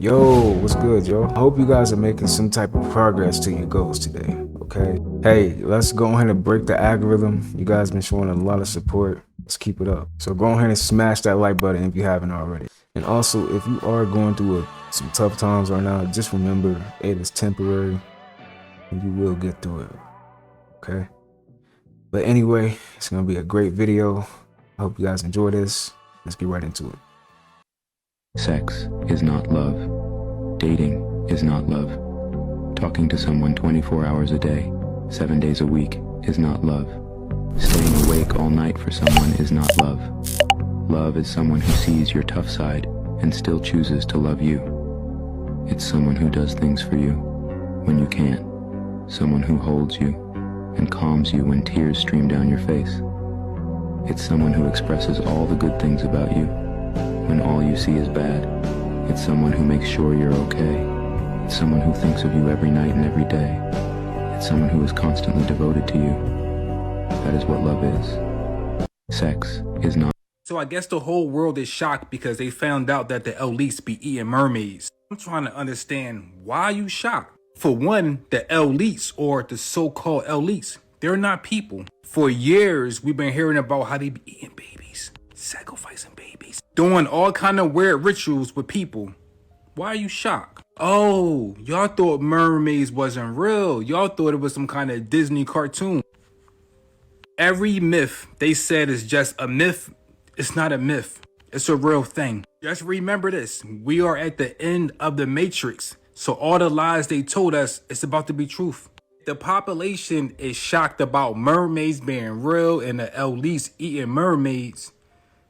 Yo, what's good, yo? I hope you guys are making some type of progress to your goals today, okay? Hey, let's go ahead and break the algorithm. You guys been showing a lot of support. Let's keep it up. So go ahead and smash that like button if you haven't already. And also, if you are going through some tough times right now, just remember it is temporary and you will get through it, okay? But anyway, it's gonna be a great video. I hope you guys enjoy this. Let's get right into it. Sex is not love. Dating is not love. Talking to someone 24 hours a day, 7 days a week is not love. Staying awake all night for someone is not love. Love is someone who sees your tough side and still chooses to love you. It's someone who does things for you when you can't. Someone who holds you and calms you when tears stream down your face. It's someone who expresses all the good things about you when all you see is bad. It's someone who makes sure you're okay. It's someone who thinks of you every night and every day. It's someone who is constantly devoted to you. That is what love is. Sex is not. So I guess the whole world is shocked because they found out that the elites be eating mermaids. I'm trying to understand, why are you shocked? For one, the elites, or the so-called elites, they're not people. For years, we've been hearing about how they be eating babies, sacrificing babies, doing all kind of weird rituals with people. Why are you shocked? Oh, y'all thought mermaids wasn't real. Y'all thought it was some kind of Disney cartoon. Every myth they said is just a myth. It's not a myth. It's a real thing. Just remember this. We are at the end of the matrix. So all the lies they told us, it's about to be truth. The population is shocked about mermaids being real and the elites eating mermaids.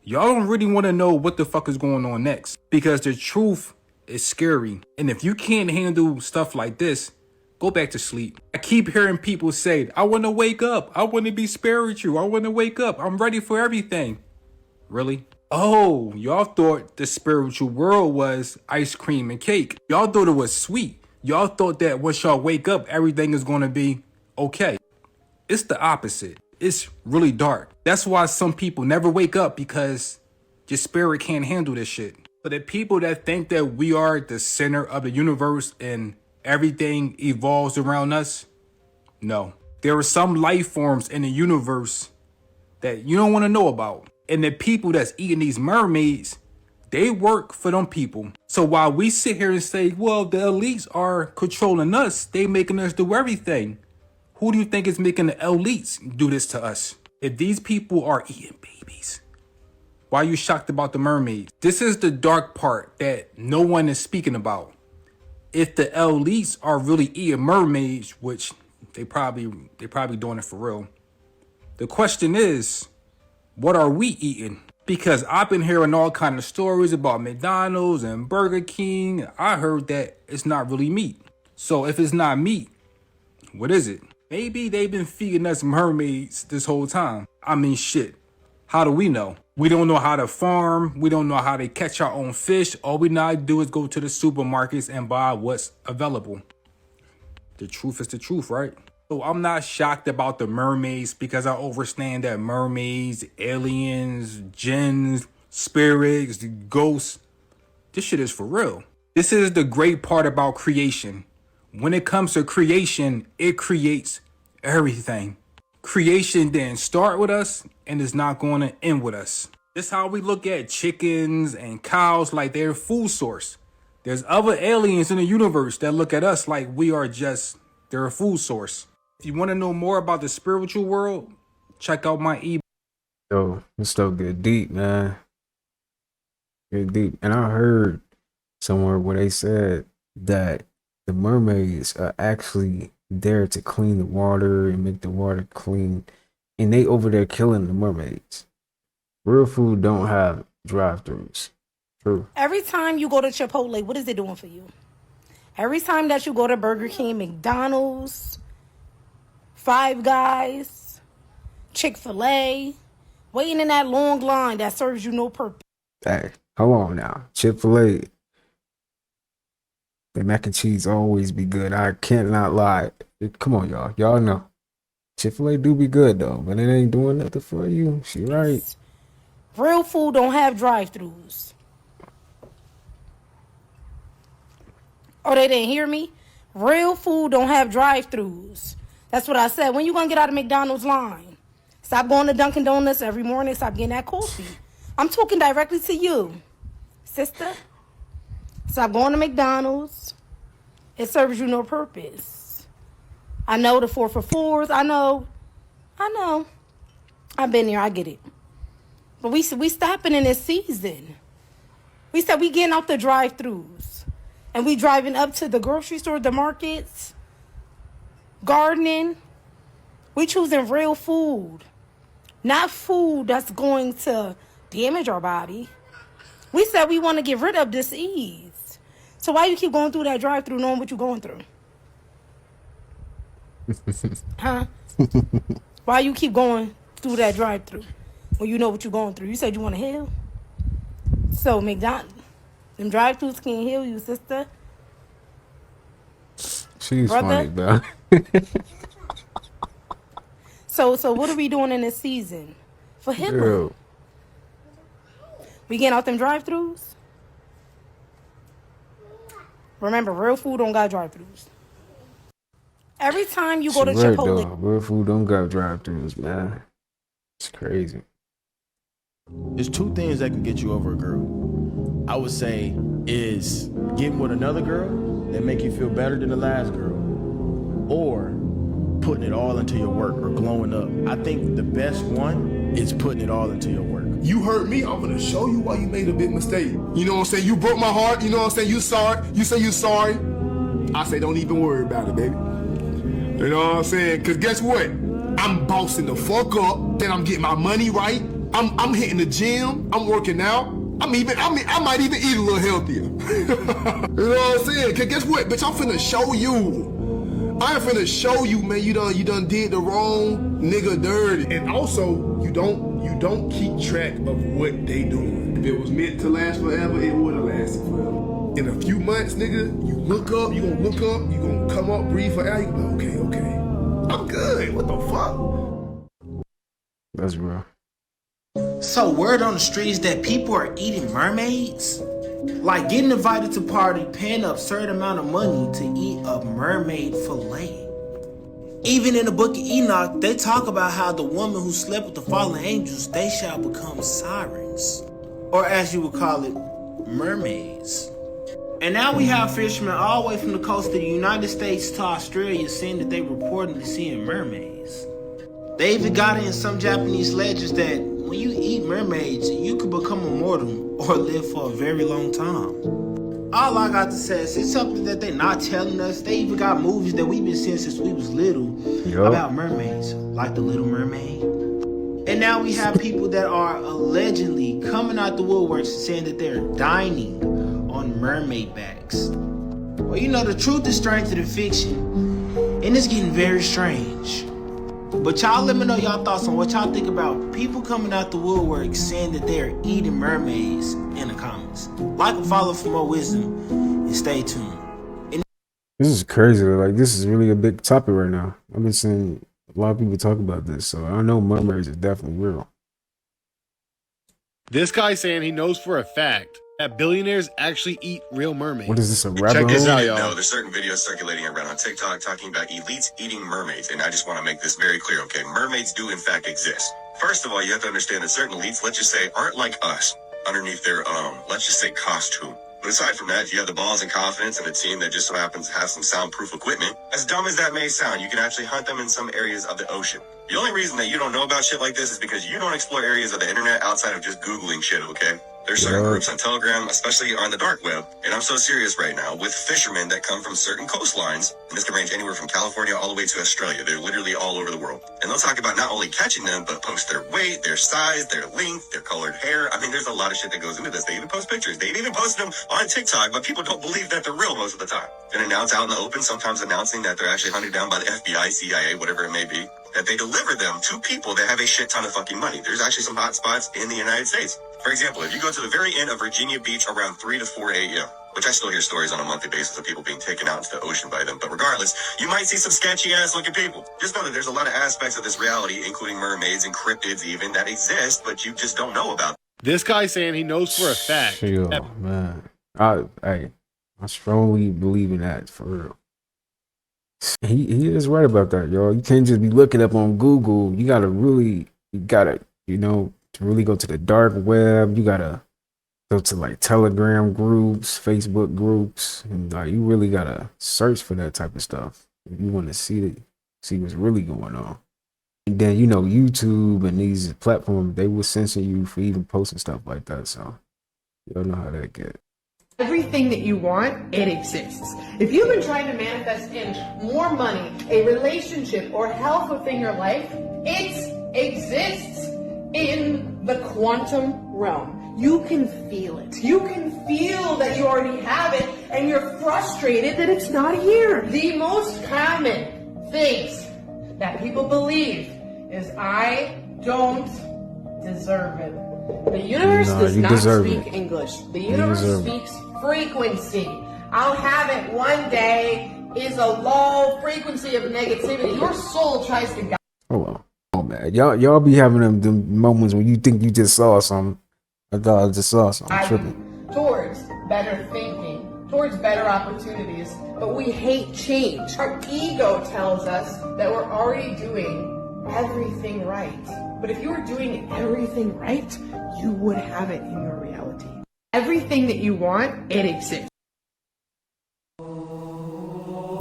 Y'all don't really want to know what the fuck is going on next, because the truth is scary. And if you can't handle stuff like this, go back to sleep. I keep hearing people say, I want to wake up. I want to be spiritual. I want to wake up. I'm ready for everything. Really? Oh, y'all thought the spiritual world was ice cream and cake. Y'all thought it was sweet. Y'all thought that once y'all wake up, everything is going to be okay. It's the opposite. It's really dark. That's why some people never wake up, because your spirit can't handle this shit. But the people that think that we are the center of the universe and everything evolves around us, no. There are some life forms in the universe that you don't want to know about. And the people that's eating these mermaids, they work for them people. So while we sit here and say, well, the elites are controlling us, they making us do everything. Who do you think is making the elites do this to us? If these people are eating babies, why are you shocked about the mermaids? This is the dark part that no one is speaking about. If the elites are really eating mermaids, which they probably doing it for real, the question is, what are we eating? Because I've been hearing all kind of stories about McDonald's and Burger King. I heard that it's not really meat. So if it's not meat, what is it? Maybe they've been feeding us mermaids this whole time. I mean, shit. How do we know? We don't know how to farm. We don't know how to catch our own fish. All we know to do is go to the supermarkets and buy what's available. The truth is the truth, right? So I'm not shocked about the mermaids, because I understand that mermaids, aliens, jinns, spirits, ghosts, this shit is for real. This is the great part about creation. When it comes to creation, it creates everything. Creation didn't start with us and is not going to end with us. This is how we look at chickens and cows like they're food source. There's other aliens in the universe that look at us like we are just their food source. If you want to know more about the spiritual world, check out my ebook. Yo, this stuff get deep, man. Get deep. And I heard somewhere where they said that the mermaids are actually there to clean the water and make the water clean, and they over there killing the mermaids. Real food don't have drive-thrus. True. Every time you go to Chipotle, what is it doing for you? Every time that you go to Burger King, McDonald's, Five Guys, Chick-fil-A, waiting in that long line that serves you no purpose. Hey, hold on now. Chick-fil-A, the mac and cheese always be good. I cannot lie. Come on, y'all. Y'all know. Chick-fil-A do be good, though, but it ain't doing nothing for you. She right. Real food don't have drive-thrus. Oh, they didn't hear me? Real food don't have drive-thrus. That's what I said. When you gonna get out of McDonald's line? Stop going to Dunkin' Donuts every morning. Stop getting that coffee. I'm talking directly to you, sister. Stop going to McDonald's. It serves you no purpose. I know the 4 for 4s. I know. I've been there. I get it. But we stopping in this season. We said we getting out the drive-thrus. And we driving up to the grocery store, the markets, gardening. We choosing real food. Not food that's going to damage our body. We said we want to get rid of disease. So why you keep going through that drive-thru knowing what you're going through? Huh? Why you keep going through that drive-thru when you know what you're going through? You said you want to heal. So McDonald's, them drive-thrus can't heal you, sister. She's Brother? funny, bro. So what are we doing in this season? For healing. Yo, We getting out them drive-thrus? Remember, real food don't got drive-thrus. Every time you go to she right, Chipotle, though. Real food don't got drive-thrus, man. It's crazy. There's two things that can get you over a girl. I would say is getting with another girl that make you feel better than the last girl, or putting it all into your work or glowing up. I think the best one is putting it all into your work. You hurt me, I'm gonna show you why you made a big mistake. You know what I'm saying? You broke my heart, you know what I'm saying? You sorry, you say you sorry. I say don't even worry about it, baby. You know what I'm saying? Cause guess what? I'm bossing the fuck up, then I'm getting my money right. I'm hitting the gym, I'm working out. I might even eat a little healthier. You know what I'm saying? Cause guess what, bitch, I'm finna show you. I ain't finna show you, man, you done did the wrong nigga dirty. And also, you don't keep track of what they doing. If it was meant to last forever, it would've lasted forever. In a few months, nigga, you gonna come up, breathe for air, you gonna be like, okay. I'm good, what the fuck? That's real. So word on the streets that people are eating mermaids? Like getting invited to party, paying an absurd amount of money to eat a mermaid fillet. Even in the book of Enoch, they talk about how the woman who slept with the fallen angels, they shall become sirens. Or as you would call it, mermaids. And now we have fishermen all the way from the coast of the United States to Australia saying that they reportedly seeing mermaids. They even got it in some Japanese legends that when you eat mermaids, you could become immortal or live for a very long time. All I got to say is it's something that they're not telling us. They even got movies that we've been seeing since we was little about mermaids, like The Little Mermaid. And now we have people that are allegedly coming out the woodworks saying that they're dining on mermaid backs. Well, you know, the truth is stranger than fiction, and it's getting very strange. But y'all let me know y'all thoughts on what y'all think about people coming out the woodwork saying that they're eating mermaids in the comments. Like and follow for more wisdom, and stay tuned. This is crazy. Like, this is really a big topic right now. I've been seeing a lot of people talk about this, so I know mermaids is definitely real. This guy saying he knows for a fact that billionaires actually eat real mermaids. What is this, a rabbit Check this hole? out, y'all. No, there's certain videos circulating around on TikTok talking about elites eating mermaids, and I just want to make this very clear, okay? Mermaids do in fact exist. First of all, you have to understand that certain elites, let's just say, aren't like us underneath their, let's just say costume. But aside from that, you have the balls and confidence and a team that just so happens to have some soundproof equipment. As dumb as that may sound, you can actually hunt them in some areas of the ocean. The only reason that you don't know about shit like this is because you don't explore areas of the internet outside of just Googling shit, okay? There's certain groups on Telegram, especially on the dark web, and I'm so serious right now, with fishermen that come from certain coastlines, and this can range anywhere from California all the way to Australia. They're literally all over the world. And they'll talk about not only catching them, but post their weight, their size, their length, their colored hair. I mean, there's a lot of shit that goes into this. They even post pictures. They've even posted them on TikTok, but people don't believe that they're real most of the time. And announce out in the open, sometimes announcing that they're actually hunted down by the FBI, CIA, whatever it may be, that they deliver them to people that have a shit ton of fucking money. There's actually some hot spots in the United States. For example, if you go to the very end of Virginia Beach around 3 to 4 a.m., which I still hear stories on a monthly basis of people being taken out into the ocean by them, but regardless, you might see some sketchy ass looking people. Just know that there's a lot of aspects of this reality, including mermaids and cryptids even, that exist, but you just don't know about. This guy saying he knows for a fact. Chill, man. Hey, I strongly believe in that, for real. He is right about that, y'all. You can't just be looking up on Google. You gotta, to really go to the dark web. You gotta go to like Telegram groups, Facebook groups, and like you really gotta search for that type of stuff if you want to see what's really going on. And then YouTube and these platforms, they will censor you for even posting stuff like that. So you don't know how that get. Everything that you want, it exists. If you've been trying to manifest in more money, a relationship, or health within your life, it exists in the quantum realm. You can feel it. You can feel that you already have it, and you're frustrated that it's not here. The most common things that people believe is, I don't deserve it. The universe does not speak English. The universe speaks frequency. I'll have it one day is a low frequency of negativity. Your soul tries to guide. Hold on. Oh man, y'all be having them moments when you think you just saw something. I thought I just saw something. I'm tripping. Towards better thinking, towards better opportunities, but we hate change. Our ego tells us that we're already doing everything right. But if you were doing everything right, you would have it in your reality. Everything that you want, it exists.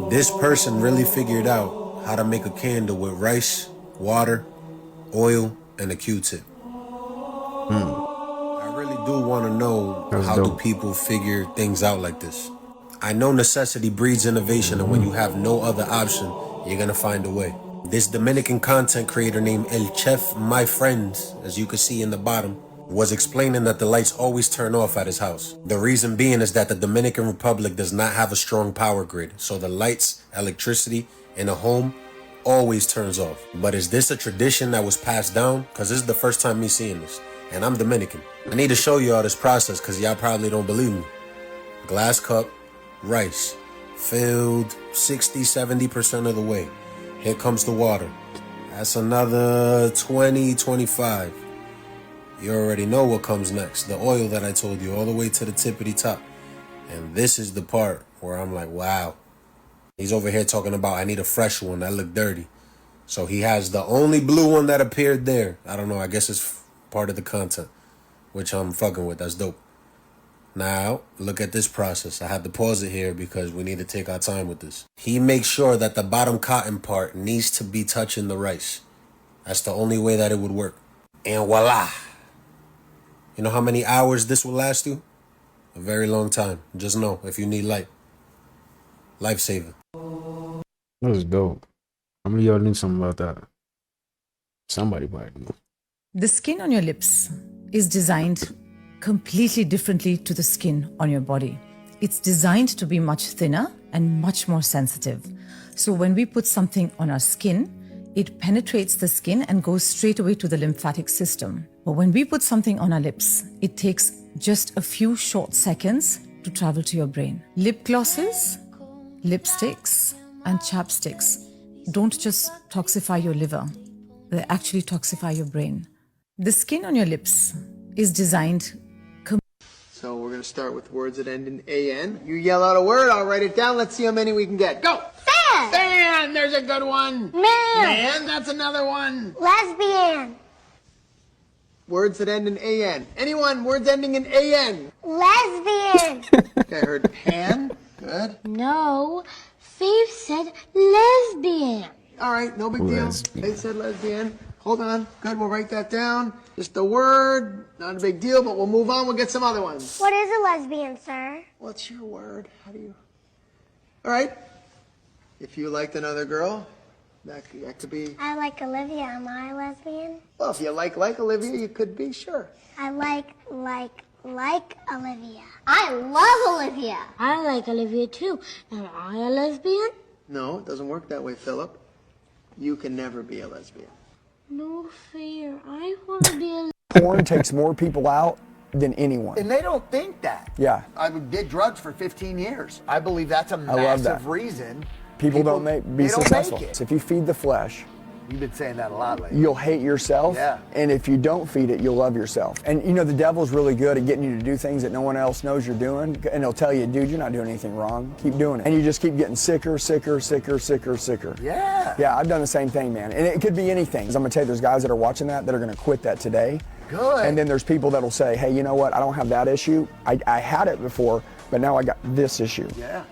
This person really figured out how to make a candle with rice, water, oil, and a Q-tip. I really do want to know how do people figure things out like this. I know necessity breeds innovation, and when you have no other option, you're gonna find a way. This Dominican content creator named El Chef My Friends, as you can see in the bottom, was explaining that the lights always turn off at his house. The reason being is that the Dominican Republic does not have a strong power grid, so the lights, electricity in a home always turns off. But is this a tradition that was passed down? Because this is the first time me seeing this, and I'm Dominican. I need to show y'all this process because y'all probably don't believe me. Glass cup, rice, filled 60-70% of the way. Here comes the water. That's another 20-25. You already know what comes next. The oil that I told you, all the way to the tippity top. And this is the part where I'm like, wow. He's over here talking about, I need a fresh one. That looked dirty. So he has the only blue one that appeared there. I don't know. I guess it's part of the content, which I'm fucking with. That's dope. Now, look at this process. I had to pause it here because we need to take our time with this. He makes sure that the bottom cotton part needs to be touching the rice. That's the only way that it would work. And voila. You know how many hours this will last you? A very long time. Just know if you need light. Life saving. That was dope. How many of y'all knew something about that? Somebody might know. The skin on your lips is designed completely differently to the skin on your body. It's designed to be much thinner and much more sensitive. So when we put something on our skin, it penetrates the skin and goes straight away to the lymphatic system. But when we put something on our lips, it takes just a few short seconds to travel to your brain. Lip glosses, lipsticks, and chapsticks don't just toxify your liver, they actually toxify your brain. The skin on your lips is designed. So we're going to start with words that end in A-N. You yell out a word, I'll write it down. Let's see how many we can get. Go! Fan! Fan! There's a good one. Man, that's another one. Lesbian. Words that end in A-N. Anyone? Words ending in A-N. Lesbian. Okay, I heard pan. Good. No, Faith said lesbian. All right, no big deal. They said lesbian. Hold on. Good, we'll write that down. Just a word. Not a big deal, but we'll move on. We'll get some other ones. What is a lesbian, sir? What's your word? How do you... All right. If you liked another girl, that could be... I like Olivia. Am I a lesbian? Well, if you like Olivia, you could be, sure. I like Olivia. I love Olivia. I like Olivia too. Am I a lesbian? No, it doesn't work that way, Philip. You can never be a lesbian. No fear. I want to be a... Porn takes more people out than anyone. And they don't think that. Yeah. I did drugs for 15 years. I believe that's a I love that. massive reason People don't be successful. make it. So if you feed the flesh, You've been saying that a lot lately. You'll hate yourself. Yeah. And if you don't feed it, you'll love yourself. And you know, the devil's really good at getting you to do things that no one else knows you're doing. And he'll tell you, dude, you're not doing anything wrong. Keep doing it. And you just keep getting sicker, sicker, sicker, sicker, sicker. Yeah. Yeah, I've done the same thing, man. And it could be anything. I'm going to tell you, there's guys that are watching that are going to quit that today. Good. And then there's people that'll say, hey, you know what? I don't have that issue. I had it before, but now I got this issue. Yeah.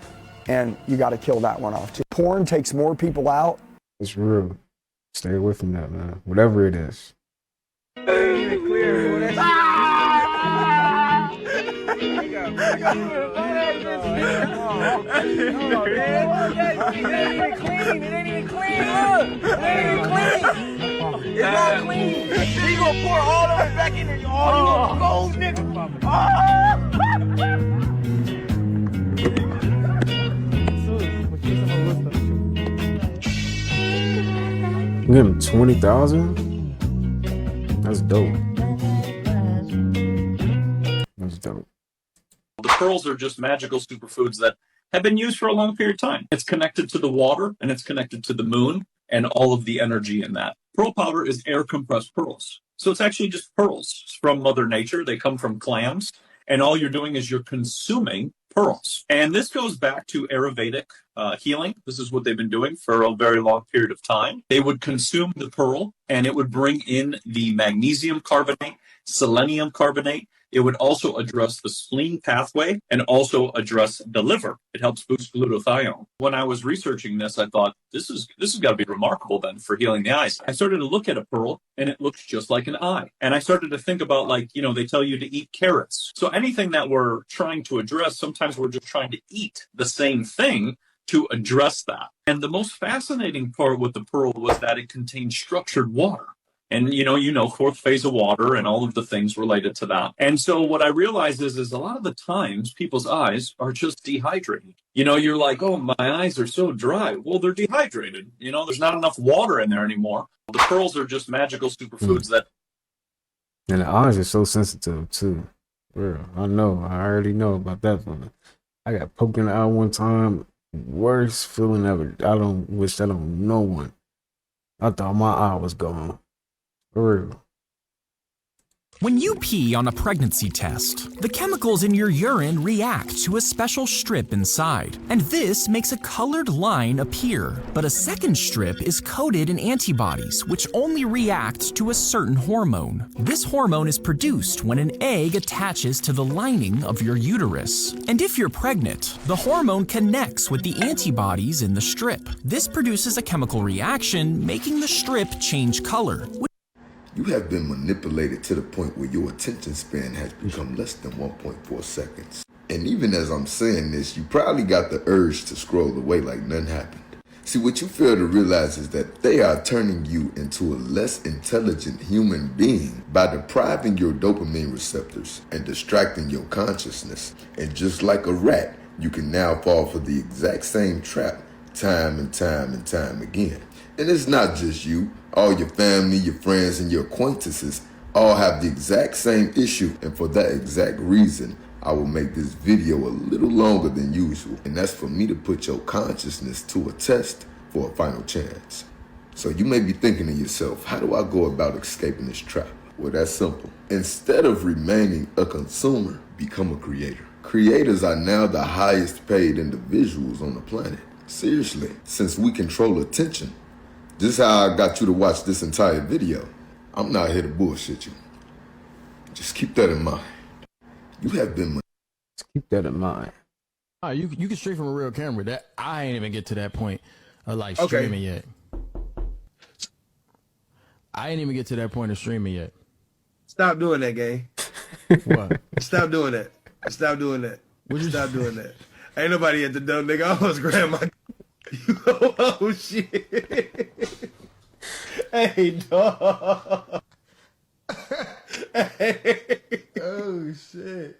And you got to kill that one off too. Porn takes more people out. It's real. Stay away from that, man. Whatever it is. It's not clean. You gonna pour all of it back in there. Oh, you gold nigga. You give him 20,000? That's dope. That's dope. The pearls are just magical superfoods that have been used for a long period of time. It's connected to the water and it's connected to the moon and all of the energy in that. Pearl powder is air compressed pearls. So it's actually just pearls from Mother Nature. They come from clams. And all you're doing is you're consuming pearls. And this goes back to Ayurvedic healing. This is what they've been doing for a very long period of time. They would consume the pearl and it would bring in the magnesium carbonate, selenium carbonate. It would also address the spleen pathway and also address the liver. It helps boost glutathione. When I was researching this, I thought, this has got to be remarkable then for healing the eyes. I started to look at a pearl and it looks just like an eye. And I started to think about, like, you know, they tell you to eat carrots. So anything that we're trying to address, sometimes we're just trying to eat the same thing to address that. And the most fascinating part with the pearl was that it contained structured water. And, you know, fourth phase of water and all of the things related to that. And so what I realized is a lot of the times people's eyes are just dehydrated. You know, you're like, oh, my eyes are so dry. Well, they're dehydrated. You know, there's not enough water in there anymore. The pearls are just magical superfoods that. And the eyes are so sensitive too. Real. I know. I already know about that one. I got poked in the eye one time. Worst feeling ever. I don't wish that on no one. I thought my eye was gone. For real. When you pee on a pregnancy test, the chemicals in your urine react to a special strip inside, and this makes a colored line appear. But a second strip is coated in antibodies, which only react to a certain hormone. This hormone is produced when an egg attaches to the lining of your uterus. And if you're pregnant, the hormone connects with the antibodies in the strip. This produces a chemical reaction, making the strip change color. You have been manipulated to the point where your attention span has become less than 1.4 seconds. And even as I'm saying this, you probably got the urge to scroll away like nothing happened. See, what you fail to realize is that they are turning you into a less intelligent human being by depriving your dopamine receptors and distracting your consciousness. And just like a rat, you can now fall for the exact same trap time and time and time again. And it's not just you. All your family, your friends, and your acquaintances all have the exact same issue. And for that exact reason, I will make this video a little longer than usual. And that's for me to put your consciousness to a test for a final chance. So you may be thinking to yourself, how do I go about escaping this trap? Well, that's simple. Instead of remaining a consumer, become a creator. Creators are now the highest paid individuals on the planet. Seriously, since we control attention. This is how I got you to watch this entire video. I'm not here to bullshit you. Just keep that in mind. You have been. Just keep that in mind. You can stream from a real camera. That I ain't even get to that point of like streaming yet. I ain't even get to that point of streaming yet. Stop doing that, gang. What? Stop doing that. Stop doing that. Stop doing that. Ain't nobody at the door, nigga. I almost grabbed my. Oh shit! Hey dog! Hey! Oh shit!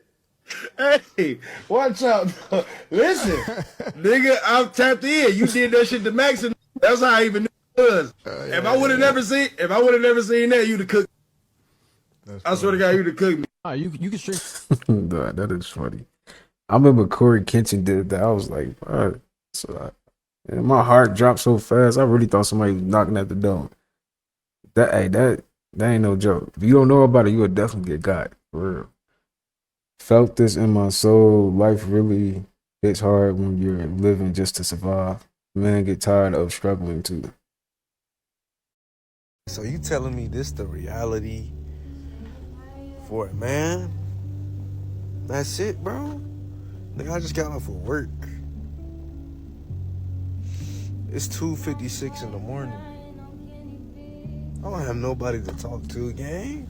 Hey, watch out! Listen, nigga, I'm tapped in. You did that shit to Max, and that's how I even knew it was. If I would have never seen that, you'd have cooked. I swear to God, you'd have cooked me. You can stream. That is funny. I remember Corey Kitchen did that. I was like, all right. So and my heart dropped so fast. I really thought somebody was knocking at the door. That ain't no joke. If you don't know about it, you would definitely get got. For real. Felt this in my soul. Life really hits hard when you're living just to survive. Man, get tired of struggling too. So you telling me this the reality for a man? That's it, bro? Nigga, I just got off of work. It's 2:56 in the morning. I don't have nobody to talk to, gang.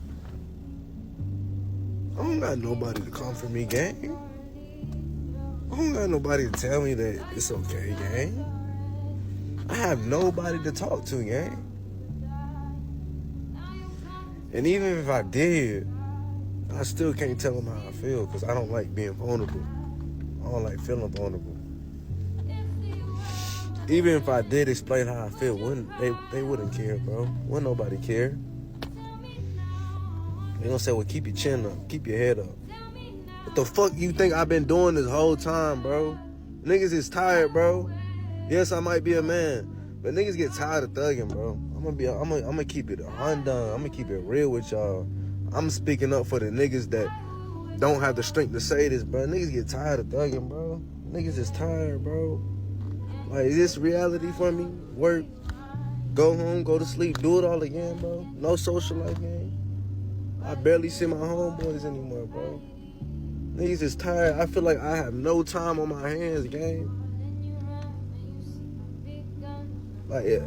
I don't got nobody to comfort me, gang. I don't got nobody to tell me that it's okay, gang. I have nobody to talk to, gang. And even if I did, I still can't tell them how I feel because I don't like being vulnerable. I don't like feeling vulnerable. Even if I did explain how I feel, they wouldn't care, bro. Wouldn't nobody care. They gonna say, well, keep your chin up, keep your head up. What the fuck you think I've been doing this whole time, bro? Niggas is tired, bro. Yes, I might be a man, but niggas get tired of thugging, bro. I'm gonna keep it undone. I'm gonna keep it real with y'all. I'm speaking up for the niggas that don't have the strength to say this, bro. Niggas get tired of thugging, bro. Niggas is tired, bro. Like, is this reality for me? Work, go home, go to sleep, do it all again, bro. No social life, gang. I barely see my homeboys anymore, bro. Niggas is tired. I feel like I have no time on my hands, gang. Like, yeah.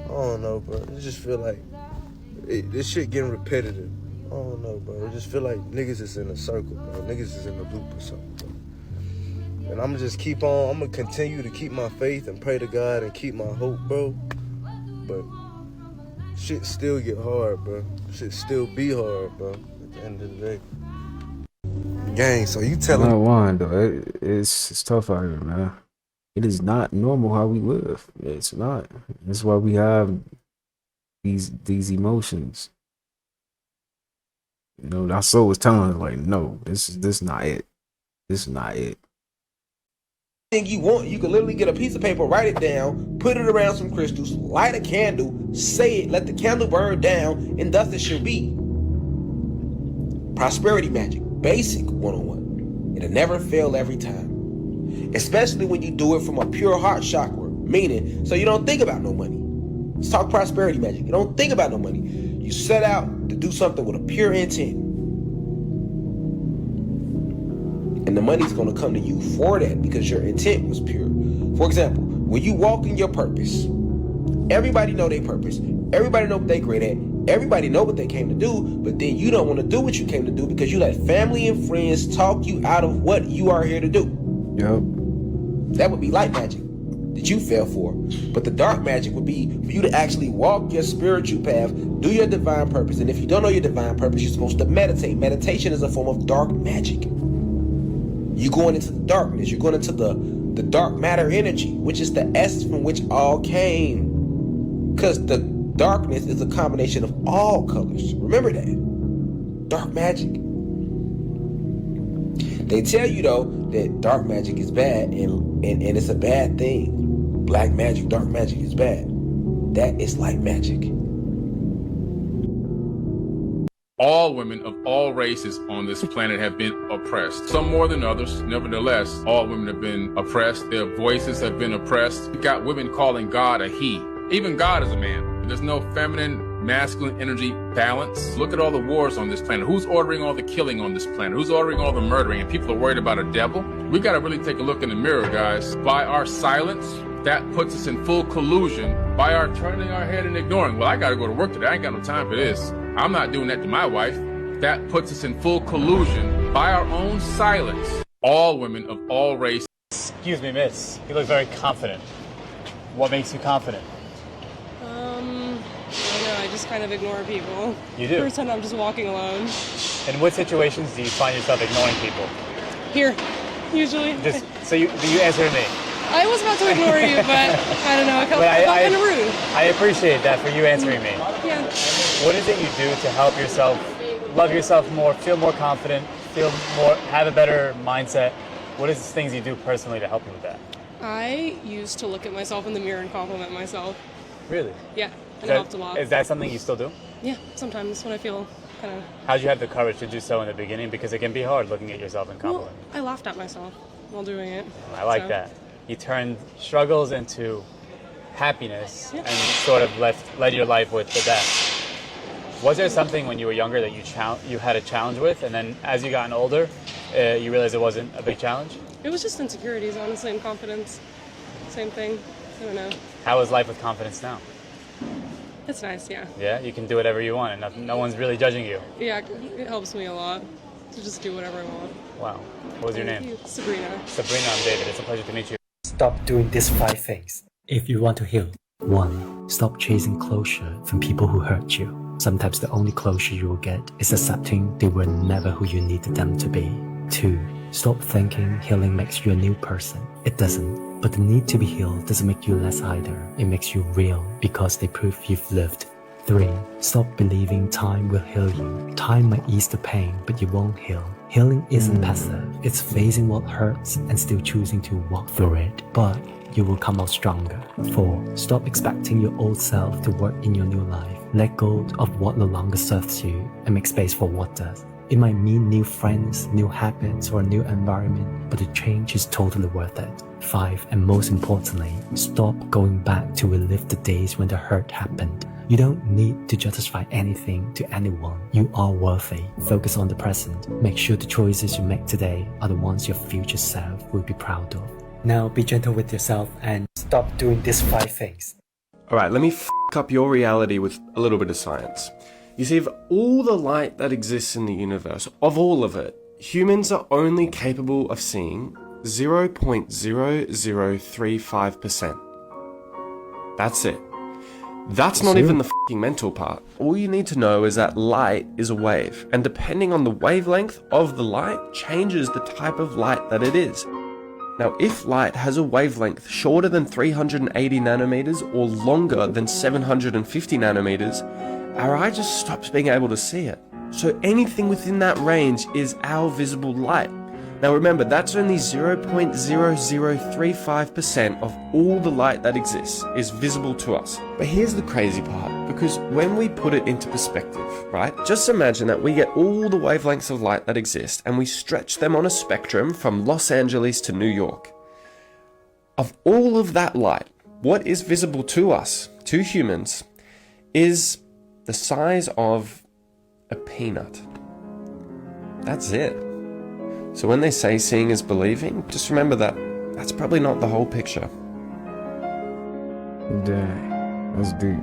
I don't know, bro. It just feel like this shit getting repetitive. I don't know, bro. It just feel like niggas is in a circle, bro. Niggas is in a loop or something, bro. And I'm gonna continue to keep my faith and pray to God and keep my hope, bro. But shit still get hard, bro. Shit still be hard, bro. At the end of the day. Gang, so you telling me? One though, it's tough out here, man. It is not normal how we live. It's not. That's why we have these emotions. You know, our soul was telling us, like, no, this is not it. This is not it. You want, you can literally get a piece of paper, write it down, put it around some crystals, light a candle, say it, let the candle burn down, and thus it shall be. Prosperity magic, basic 101. It'll never fail every time. Especially when you do it from a pure heart chakra, meaning, so you don't think about no money. Let's talk prosperity magic. You don't think about no money. You set out to do something with a pure intent. And the money's gonna come to you for that because your intent was pure. For example, when you walk in your purpose, everybody know their purpose. Everybody know what they great at. Everybody know what they came to do, but then you don't want to do what you came to do because you let family and friends talk you out of what you are here to do. Yep. That would be light magic that you fell for. But the dark magic would be for you to actually walk your spiritual path, do your divine purpose. And if you don't know your divine purpose, you're supposed to meditate. Meditation is a form of dark magic. You're going into the darkness. You're going into the dark matter energy, which is the essence from which all came. Because the darkness is a combination of all colors. Remember that. Dark magic. They tell you, though, that dark magic is bad and it's a bad thing. Black magic, dark magic is bad. That is light magic. All women of all races on this planet have been oppressed. Some more than others. Nevertheless, all women have been oppressed. Their voices have been oppressed. We got women calling God a he. Even God is a man. There's no feminine, masculine energy balance. Look at all the wars on this planet. Who's ordering all the killing on this planet? Who's ordering all the murdering? And people are worried about a devil? We got to really take a look in the mirror, guys. By our silence, that puts us in full collusion. By our turning our head and ignoring, well, I got to go to work today. I ain't got no time for this. I'm not doing that to my wife. That puts us in full collusion by our own silence. All women of all races. Excuse me, miss. You look very confident. What makes you confident? I don't know. I just kind of ignore people. You do? Pretend I'm just walking alone. In what situations do you find yourself ignoring people? Here, usually. Do you answer me? I was about to ignore you, but I don't know. I felt kind of rude. I appreciate that for you answering me. Yeah. What is it you do to help yourself love yourself more, feel more confident, have a better mindset? What is the things you do personally to help you with that? I used to look at myself in the mirror and compliment myself. Really? Yeah. and it helped a lot. Is that something you still do? Yeah, sometimes when I feel kind of... How'd you have the courage to do so in the beginning? Because it can be hard looking at yourself in compliment. I laughed at myself while doing it. I like that. You turned struggles into happiness and sort of led your life with the best. Was there something when you were younger that you had a challenge with, and then as you gotten older, you realized it wasn't a big challenge? It was just insecurities, honestly, and confidence. Same thing. I don't know. How is life with confidence now? It's nice, yeah. Yeah, you can do whatever you want, and no one's really judging you. Yeah, it helps me a lot to just do whatever I want. Wow. What was your name? You. Sabrina. Sabrina, I'm David. It's a pleasure to meet you. Stop doing these 5 things if you want to heal. 1. Stop chasing closure from people who hurt you. Sometimes the only closure you will get is accepting they were never who you needed them to be. 2. Stop thinking healing makes you a new person. It doesn't. But the need to be healed doesn't make you less either. It makes you real because they prove you've lived. 3. Stop believing time will heal you. Time might ease the pain, but it won't heal. Healing isn't passive. It's facing what hurts and still choosing to walk through it. But you will come out stronger. 4. Stop expecting your old self to work in your new life. Let go of what no longer serves you and make space for what does. It might mean new friends, new habits, or a new environment, but the change is totally worth it. 5. And most importantly, stop going back to relive the days when the hurt happened. You don't need to justify anything to anyone. You are worthy. Focus on the present. Make sure the choices you make today are the ones your future self will be proud of. Now be gentle with yourself and stop doing these 5 things. Alright, let me f*** up your reality with a little bit of science. You see, of all the light that exists in the universe, of all of it, humans are only capable of seeing 0.0035%. That's it. That's not even the f***ing mental part. All you need to know is that light is a wave, and depending on the wavelength of the light, changes the type of light that it is. Now, if light has a wavelength shorter than 380 nanometers or longer than 750 nanometers, our eye just stops being able to see it. So anything within that range is our visible light. Now remember, that's only 0.0035% of all the light that exists is visible to us. But here's the crazy part, because when we put it into perspective, right? Just imagine that we get all the wavelengths of light that exist and we stretch them on a spectrum from Los Angeles to New York. Of all of that light, what is visible to us, to humans, is the size of a peanut. That's it. So when they say seeing is believing, just remember that that's probably not the whole picture. Dang, that's deep.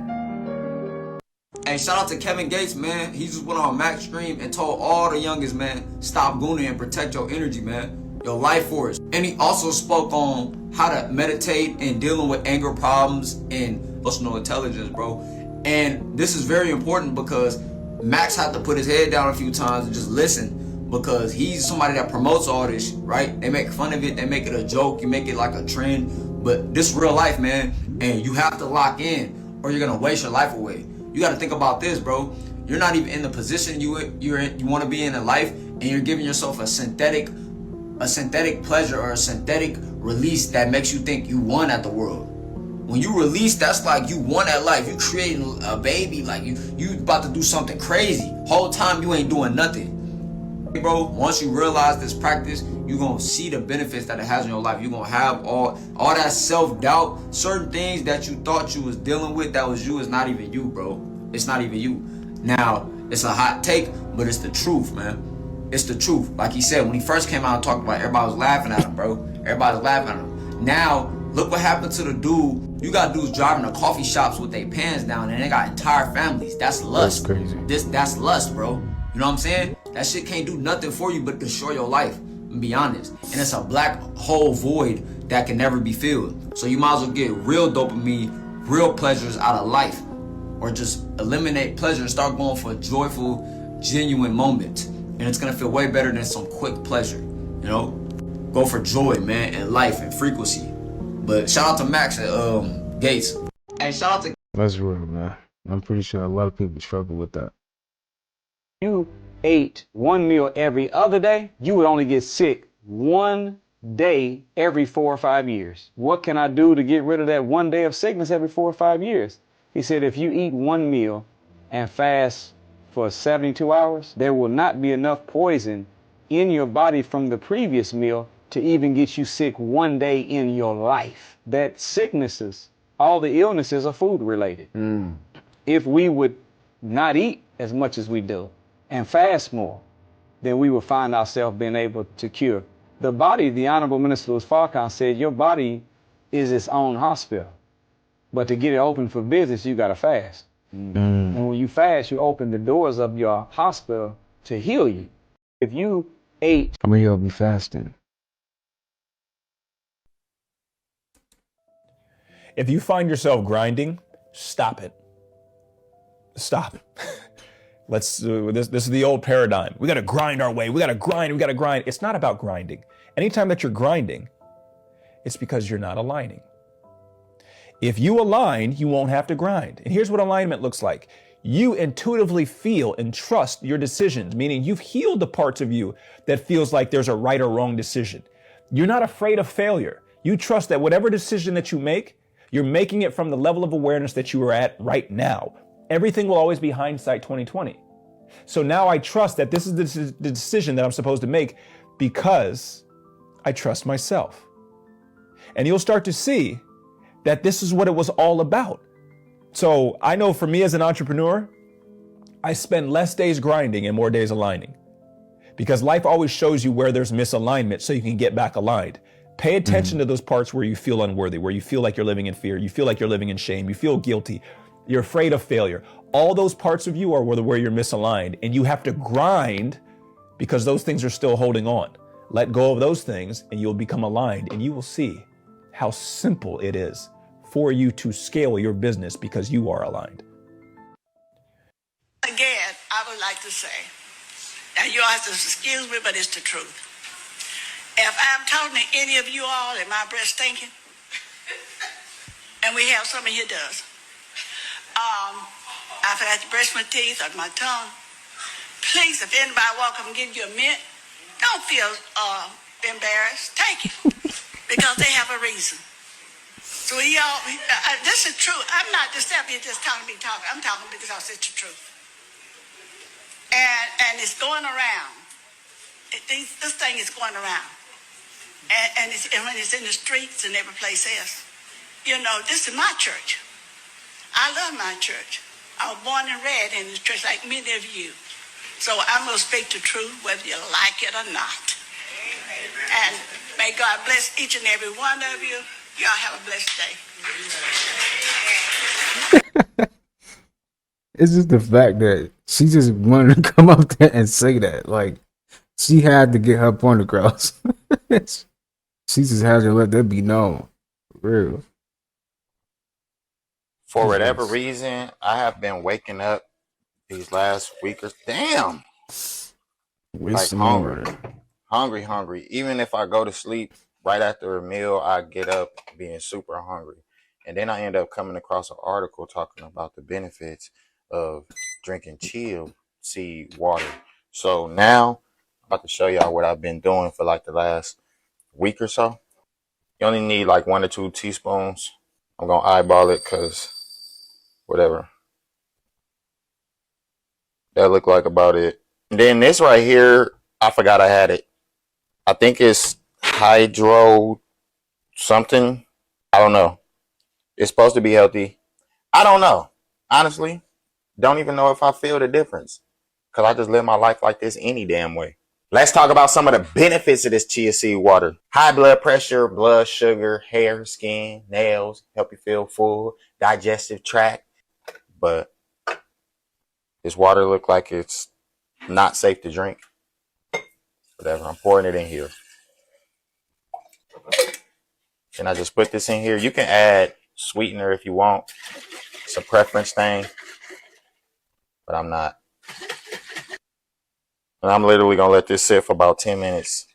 Hey, shout out to Kevin Gates, man. He just went on Max Stream and told all the youngest, man, stop gooning and protect your energy, man. Your life force. And he also spoke on how to meditate and dealing with anger problems and emotional intelligence, bro. And this is very important because Max had to put his head down a few times and just listen, because he's somebody that promotes all this, right? They make fun of it, they make it a joke, you make it like a trend, but this real life, man, and you have to lock in or you're gonna waste your life away. You gotta think about this, bro. You're not even in the position you want to be in life, and you're giving yourself a synthetic pleasure or a synthetic release that makes you think you won at the world. When you release, that's like you won at life. You creating a baby, like you about to do something crazy. Whole time you ain't doing nothing. Bro, once you realize this practice, you're gonna see the benefits that it has in your life. You're gonna have all that self-doubt. Certain things that you thought you was dealing with that was you is not even you, bro. It's not even you. Now, it's a hot take, but it's the truth, man. It's the truth. Like he said, when he first came out and talked about it, everybody was laughing at him, bro. Everybody was laughing at him. Now, look what happened to the dude. You got dudes driving to coffee shops with their pants down and they got entire families. That's lust. That's crazy. That's lust, bro. You know what I'm saying? That shit can't do nothing for you but destroy your life, and be honest. And it's a black hole void that can never be filled. So you might as well get real dopamine, real pleasures out of life. Or just eliminate pleasure and start going for a joyful, genuine moment. And it's gonna feel way better than some quick pleasure, you know? Go for joy, man, and life and frequency. But shout out to Max and Gates. And shout out to... That's real, man. I'm pretty sure a lot of people struggle with that. You ate one meal every other day, you would only get sick one day every 4 or 5 years. What can I do to get rid of that one day of sickness every 4 or 5 years? He said if you eat one meal and fast for 72 hours, there will not be enough poison in your body from the previous meal to even get you sick one day in your life. That sicknesses, all the illnesses are food related. If we would not eat as much as we do and fast more, then we will find ourselves being able to cure. The body, the Honorable Minister Louis Farrakhan said, your body is its own hospital. But to get it open for business, you gotta fast. And when you fast, you open the doors of your hospital to heal you. If you ate... How many of y'all be fasting? If you find yourself grinding, stop it. Stop. This is the old paradigm. We gotta grind our way. We gotta grind. It's not about grinding. Anytime that you're grinding, it's because you're not aligning. If you align, you won't have to grind. And here's what alignment looks like. You intuitively feel and trust your decisions, meaning you've healed the parts of you that feels like there's a right or wrong decision. You're not afraid of failure. You trust that whatever decision that you make, you're making it from the level of awareness that you are at right now. Everything will always be hindsight 2020. So now I trust that this is the decision that I'm supposed to make because I trust myself. And you'll start to see that this is what it was all about. So I know for me as an entrepreneur, I spend less days grinding and more days aligning. Because life always shows you where there's misalignment so you can get back aligned. Pay attention to those parts where you feel unworthy, where you feel like you're living in fear, you feel like you're living in shame, you feel guilty, you're afraid of failure. All those parts of you are where you're misaligned, and you have to grind because those things are still holding on. Let go of those things and you'll become aligned, and you will see how simple it is for you to scale your business because you are aligned. Again, I would like to say, now you all have to excuse me, but it's the truth. If I'm talking to any of you all and my breath stinking, and we have some of you does, I forgot to brush my teeth or my tongue. Please, if anybody walk up and give you a mint, don't feel embarrassed. Take it, because they have a reason. So y'all, this is true. I'm not just up here just talking. I'm talking because it's the truth. And it's going around. This thing is going around. And when it's in the streets and every place else. You know, this is my church. I love my church. I was born and reared in the church like many of you. So I'm going to speak the truth whether you like it or not. And may God bless each and every one of you. Y'all have a blessed day. It's just the fact that she just wanted to come up there and say that. Like, she had to get her point across. She just had to let that be known. Real. For whatever reason, I have been waking up these last week or damn. Like hungry. Even if I go to sleep right after a meal, I get up being super hungry. And then I end up coming across an article talking about the benefits of drinking Chia seed water. So now I'm about to show y'all what I've been doing for like the last week or so. You only need like 1 or 2 teaspoons. I'm gonna eyeball it because whatever. That look like about it. And then this right here, I forgot I had it. I think it's hydro something. I don't know. It's supposed to be healthy. I don't know. Honestly, don't even know if I feel the difference because I just live my life like this any damn way. Let's talk about some of the benefits of this chia seed water. High blood pressure, blood sugar, hair, skin, nails, help you feel full, digestive tract. But this water look like it's not safe to drink. Whatever, I'm pouring it in here. And I just put this in here. You can add sweetener if you want. It's a preference thing. But I'm not. And I'm literally going to let this sit for about 10 minutes.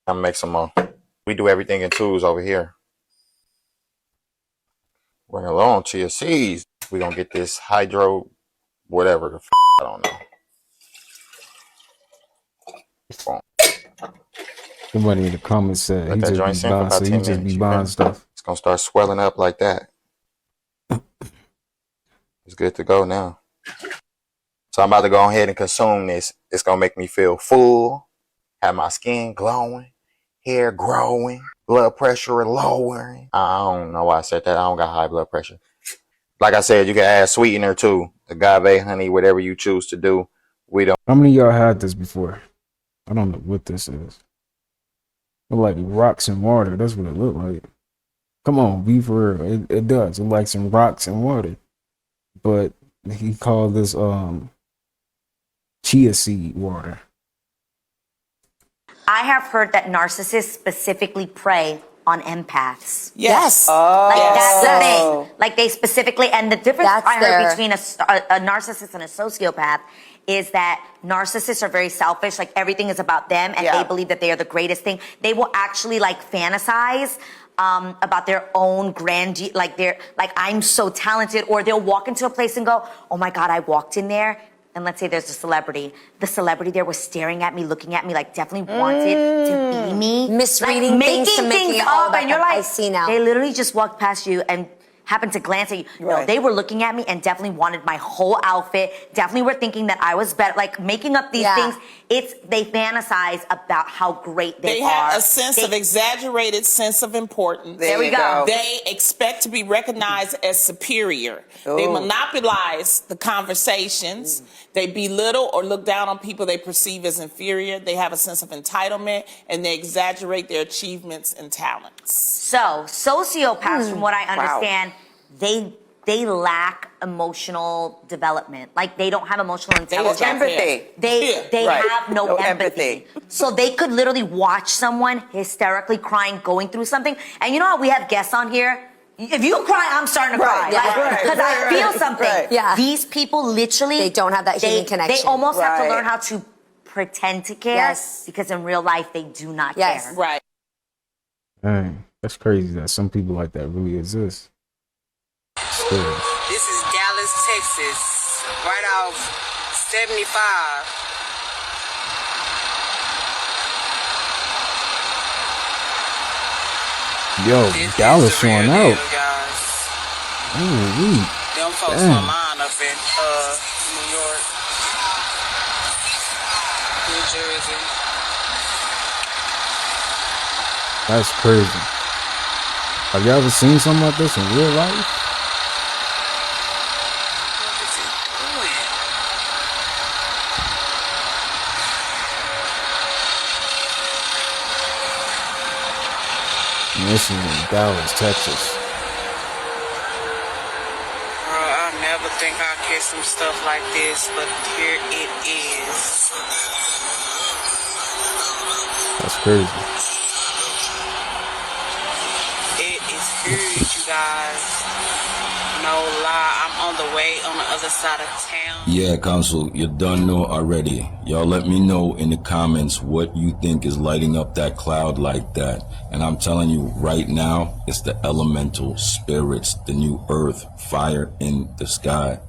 I'm going to make some more. We do everything in twos over here. Bring along chia seeds. We're going to get this hydro, whatever the I don't know. Somebody in the comments said Let he that just joint be sit for buying, about so 10 you just minutes. be buying stuff. It's going to start swelling up like that. It's good to go now. So I'm about to go ahead and consume this. It's going to make me feel full, have my skin glowing, hair growing, blood pressure lowering. I don't know why I said that. I don't got high blood pressure. Like I said, you can add sweetener too. Agave, honey, whatever you choose to do. We don't. How many of y'all had this before? I don't know what this is. It like rocks and water. That's what it looked like. Come on, be for real. It does. It like some rocks and water. But he called this chia seed water. I have heard that narcissists specifically prey on empaths. Yes. Like that's the Yes. thing. Like they specifically, and the difference That's I heard their- between a narcissist and a sociopath is that narcissists are very selfish. Like everything is about them, and they believe that they are the greatest thing. They will actually like fantasize about their own like they're like, I'm so talented, or they'll walk into a place and go, oh my God, I walked in there. And let's say there's a celebrity. The celebrity there was staring at me, looking at me, like definitely wanted to be me. Misreading like, things to making it all up, about and you're them. like, I see now. they literally just walked past you and happened to glance at you. No, Right. they were looking at me and definitely wanted my whole outfit. Definitely were thinking that I was better. Like making up these things. They fantasize about how great they are. have a sense of exaggerated sense of importance. There we go. They expect to be recognized as superior. They monopolize the conversations. They belittle or look down on people they perceive as inferior. They have a sense of entitlement, and they exaggerate their achievements and talents. So sociopaths, from what I understand, they lack emotional development. Like they don't have emotional intelligence. empathy. They Right. have no empathy. So they could literally watch someone hysterically crying, going through something. And you know how we have guests on here? If you cry, I'm starting to cry. Because I feel something. Right. Yeah. These people literally, They don't have that human connection. They almost have to Right. learn how to pretend to care. Yes. Because in real life, they do not Yes. care. Right. Dang, that's crazy that some people like that really exist. Still. This is Dallas, Texas, right off 75. Yo, Dallas showing out. Guys. Ooh, Them folks damn. on mine up in New York, New Jersey. That's crazy. Have y'all ever seen something like this in real life? And this is in Dallas, Texas. I never think I'd catch some stuff like this, but here it is. That's crazy. It is huge, you guys. No lie, I'm on the way on the other side of town. Yeah, Council, you done know already. Y'all let me know in the comments what you think is lighting up that cloud like that. And I'm telling you right now, it's the elemental spirits, the new earth, fire in the sky.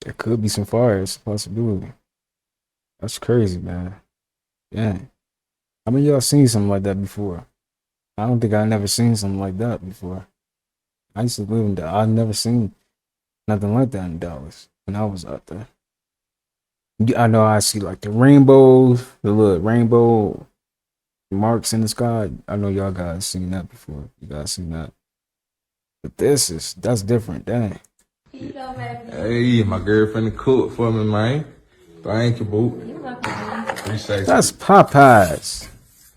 There could be some fire. It's a possibility. That's crazy, man. Yeah. How many of y'all seen something like that before? I don't think I never seen something like that before. I used to live in Dallas. I've never seen nothing like that in Dallas when I was out there. I know I see like the rainbows, the little rainbow marks in the sky. I know y'all guys seen that before. You guys seen that. But that's different. Dang. Hey, my girlfriend cooked for me, man. Thank you, boo. Appreciate That's Popeyes.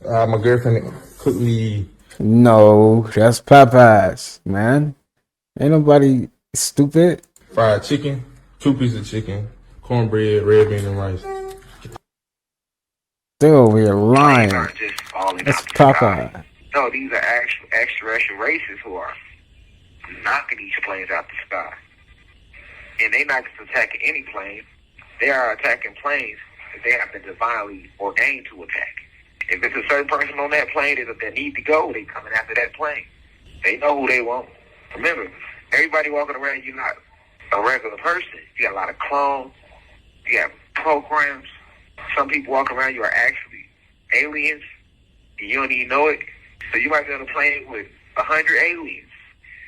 My girlfriend cooked me. No, that's Popeyes, man. Ain't nobody stupid. Fried chicken, 2 pieces of chicken, cornbread, red bean, and rice. They over here lying. That's Popeye. No, these are actual extraterrestrial races who are knocking these planes out the sky. And they're not just attacking any plane. They are attacking planes that they have been divinely ordained to attack. If it's a certain person on that plane that need to go, they coming after that plane. They know who they want. Remember, everybody walking around, you're not a regular person. You got a lot of clones. You have programs. Some people walk around, you are actually aliens, and you don't even know it. So you might be on a plane with 100 aliens.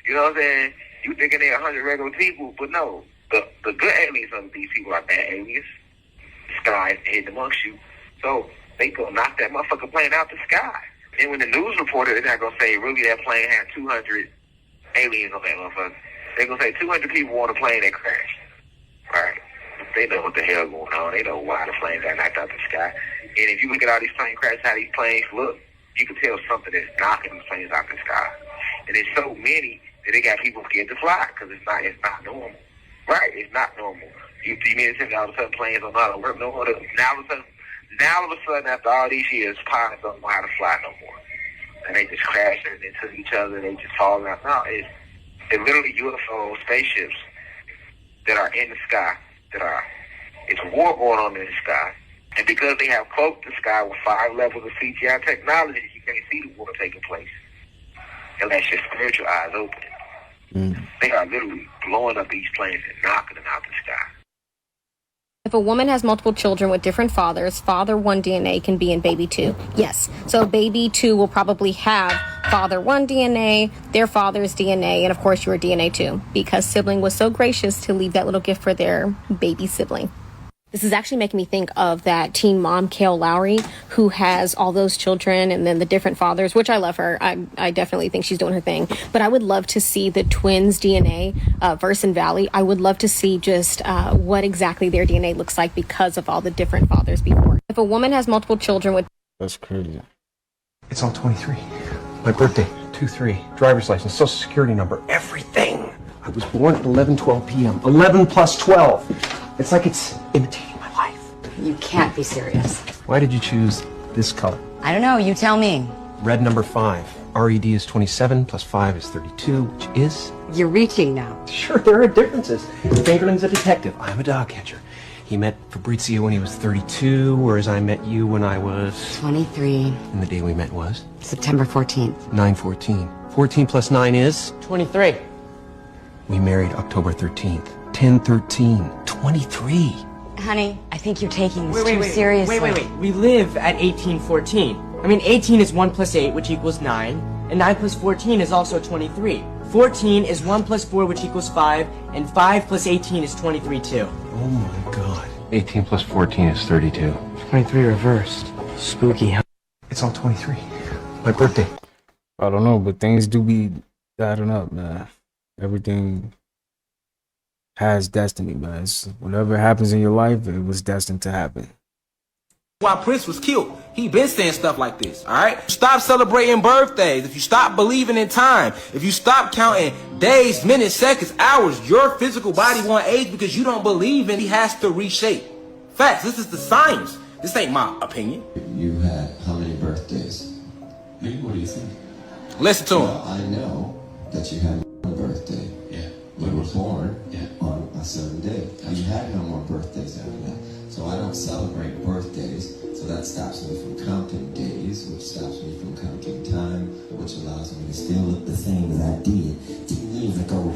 You know what I'm saying? You thinking they're 100 regular people, but no. The good aliens of these people are bad aliens. The sky is hidden amongst you. So they go knock that motherfucking plane out the sky. And when the news reported, they're not going to say, really, that plane had 200 aliens on that motherfucker. They're going to say 200 people on a plane that crashed. All right. They know what the hell going on. They know why the plane got knocked out the sky. And if you look at all these plane crashes, how these planes look, you can tell something is knocking these planes out the sky. And there's so many that they got people scared to fly because it's not normal. Right, it's not normal. You mean to tell me all of a sudden planes don't know how to work no more? Now all of a sudden, after all these years, pilots don't know how to fly no more. And they just crashing into each other. They just falling out. No, it's literally UFO spaceships that are in the sky. It's war going on in the sky. And because they have cloaked the sky with 5 levels of CGI technology, you can't see the war taking place unless your spiritual eyes open. They are literally blowing up these planes and knocking them out the sky. If a woman has multiple children with different fathers, father 1 DNA can be in baby 2. Yes. So baby 2 will probably have father 1 DNA, their father's DNA, and of course your DNA too, because sibling was so gracious to leave that little gift for their baby sibling. This is actually making me think of that teen mom, Kale Lowry, who has all those children and then the different fathers, which I love her. I definitely think she's doing her thing. But I would love to see the twins' DNA, Verse and Valley. I would love to see just what exactly their DNA looks like because of all the different fathers before. If a woman has multiple children with... That's crazy. It's all 23. My birthday, 2-3. Driver's license, social security number, everything. I was born at 11:12 p.m. 11 plus 12. It's like it's imitating my life. You can't be serious. Why did you choose this color? I don't know, you tell me. Red number 5. RED is 27 plus 5 is 32, which is... You're reaching now. Sure, there are differences. Fingerling's a detective. I'm a dog catcher. He met Fabrizio when he was 32, whereas I met you when I was... 23. And the day we met was? September 14th. 9/14. 14 plus 9 is? 23. We married October 13th. 10/13. 23. Honey, I think you're taking this too seriously. Wait. We live at 1814. I mean, 18 is 1 plus 8, which equals 9. And 9 plus 14 is also 23. 14 is 1 plus 4, which equals 5. And 5 plus 18 is 23 too. Oh my god. 18 plus 14 is 32. 23 reversed. Spooky, huh? It's all 23. My birthday. I don't know, but things do be adding up, man. Everything has destiny, man. Whatever happens in your life, it was destined to happen. Why Prince was killed. He been saying stuff like this, alright? Stop celebrating birthdays. If you stop believing in time, if you stop counting days, minutes, seconds, hours, your physical body won't age because you don't believe in it. He has to reshape. Facts, this is the science. This ain't my opinion. You had how many birthdays? What do you think? Listen to him. I know that you had one birthday. Yeah. You were born on a certain day. You had no more birthdays after that. So I don't celebrate birthdays, so that stops me from counting days, which stops me from counting time, which allows me to still look the same as I did 10 years ago.